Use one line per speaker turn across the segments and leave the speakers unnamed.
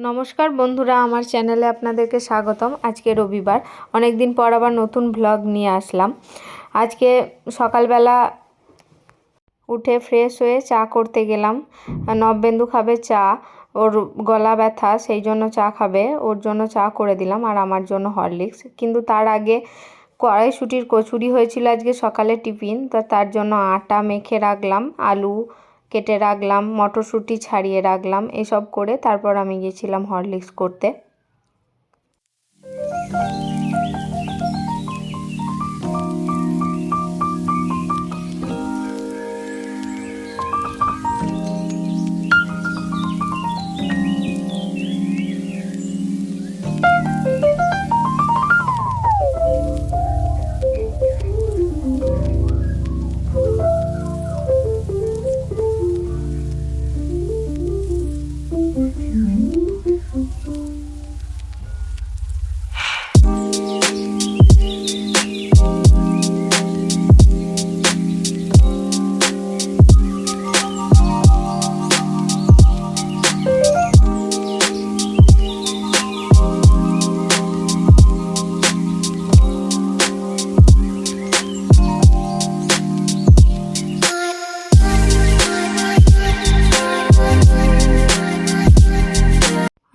নমস্কার বন্ধুরা, আমার চ্যানেলে আপনাদেরকে স্বাগতম। আজকে রবিবার, অনেক দিন পর আবার নতুন ভ্লগ নিয়ে আসলাম। আজকে সকালবেলা উঠে ফ্রেশ হয়ে চা করতে গেলাম। নবেন্দু খাবে চা, ওর গলা ব্যথা, সেই জন্য চা খাবে, ওর জন্য চা করে দিলাম আর আমার জন্য হরলিক্স। কিন্তু তার আগে কড়াইশুঁটির কচুরি হয়েছিল আজকে সকালে টিফিন, তার জন্য আটা মেখে রাখলাম, আলু কেটে রাখলাম, মটরশুঁটি ছাড়িয়ে রাখলাম, এসব করে তারপর আমি গেছিলাম হরলিক্স করতে।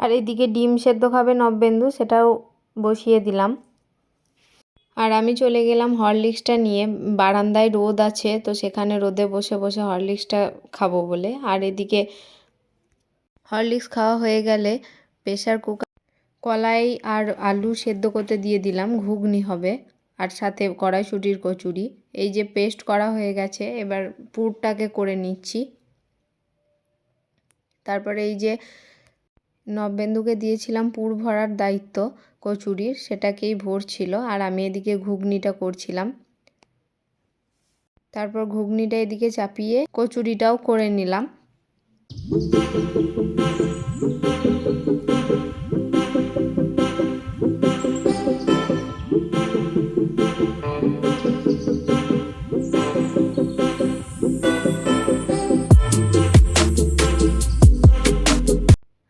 আর এদিকে ডিম সেদ্ধ খাবে নবেন্দু, সেটাও বসিয়ে দিলাম। আর আমি চলে গেলাম হরলিক্সটা নিয়ে। বারান্দায় রোদ আছে, তো সেখানে রোদে বসে বসে হরলিক্সটা খাবো বলে। আর এদিকে হরলিক্স খাওয়া হয়ে গেলে প্রেসার কুকার কলাই আর আলু সেদ্ধ করতে দিয়ে দিলাম, ঘুগনি হবে, আর সাথে কড়াইশুঁটির কচুরি। এই যে পেস্ট করা হয়ে গেছে, এবার পুরটাকে করে নিচ্ছি। তারপরে এই যে নবেন্দুকে দিয়েছিলাম পুর ভরার দায়িত্ব কচুরির, সেটাকেই ভরছিল, আর আমি এদিকে ঘুগনিটা করছিলাম। তারপর ঘুগনিটা এদিকে চাপিয়ে কচুরিটাও করে নিলাম।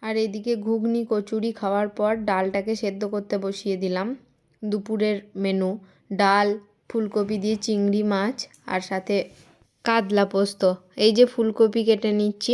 আর এদিকে ঘুগনি কচুরি খাওয়ার পর ডালটাকে সেদ্ধ করতে বসিয়ে দিলাম। দুপুরের মেনু ডাল, ফুলকপি দিয়ে চিংড়ি মাছ, আর সাথে কাতলা পোস্ত। এই যে ফুলকপি কেটে নিচ্ছি।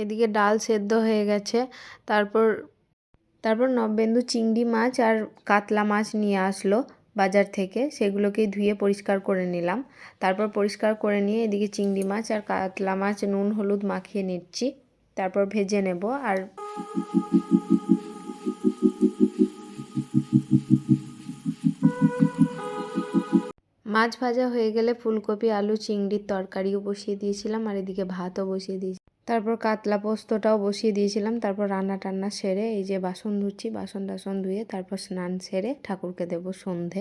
এদিকে ডাল সেদ্ধ হয়ে গেছে। তারপর নবেন্দু চিংড়ি মাছ আর কাতলা মাছ নিয়ে আসলো বাজার থেকে, সেগুলোকেই ধুয়ে পরিষ্কার করে নিলাম। তারপর পরিষ্কার করে নিয়ে এদিকে চিংড়ি মাছ আর কাতলা মাছ নুন হলুদ মাখিয়ে নিচ্ছি, তারপর ভেজে নেব। আর মাছ ভাজা হয়ে গেলে ফুলকপি আলু চিংড়ির তরকারিও বসিয়ে দিয়েছিলাম, আর এদিকে ভাতও বসিয়ে দিয়েছি। তারপর কাতলা পোস্তটাও বসিয়ে দিয়েছিলাম। তারপর রান্না টান্না সেরে এই যে বাসন ধুচ্ছি, বাসন টাসন ধুয়ে তারপর স্নান সেরে ঠাকুরকে দেব সন্ধে।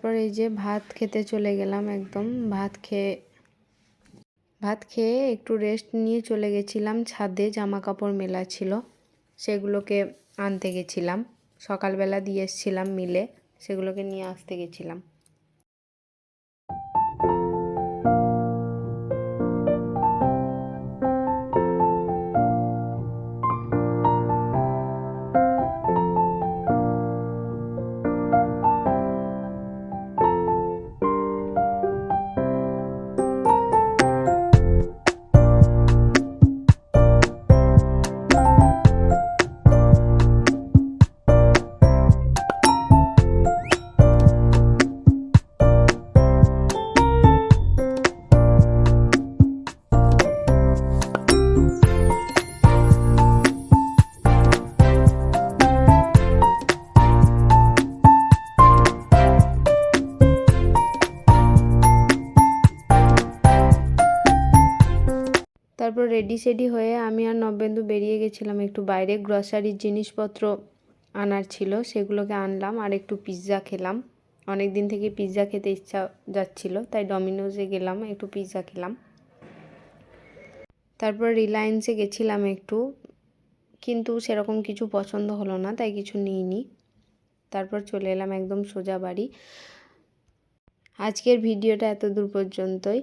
তারপর এই যে ভাত খেতে চলে গেলাম। একদম ভাত খেয়ে একটু রেস্ট নিয়ে চলে গেছিলাম ছাদে। জামা কাপড় মেলা ছিল, সেগুলোকে আনতে গেছিলাম। সকালবেলা দিয়ে এসেছিলাম মিলে, সেগুলোকে নিয়ে আসতে গেছিলাম। তারপর রেডি সেডি হয়ে আমি আর নবেন্দু বেরিয়ে গেছিলাম একটু বাইরে। গ্রসারির জিনিসপত্র আনার ছিল, সেগুলোকে আনলাম। আর একটু পিৎজা খেলাম, অনেক দিন থেকে পিৎজা খেতে ইচ্ছা যাচ্ছিল, তাই ডমিনোজে গেলাম, একটু পিৎজা খেলাম। তারপর রিলায়েন্সে গেছিলাম একটু, কিন্তু সেরকম কিছু পছন্দ হলো না, তাই কিছু নিইনি। তারপর চলে এলাম একদম সোজা বাড়ি। আজকের ভিডিওটা এত দূর পর্যন্তই।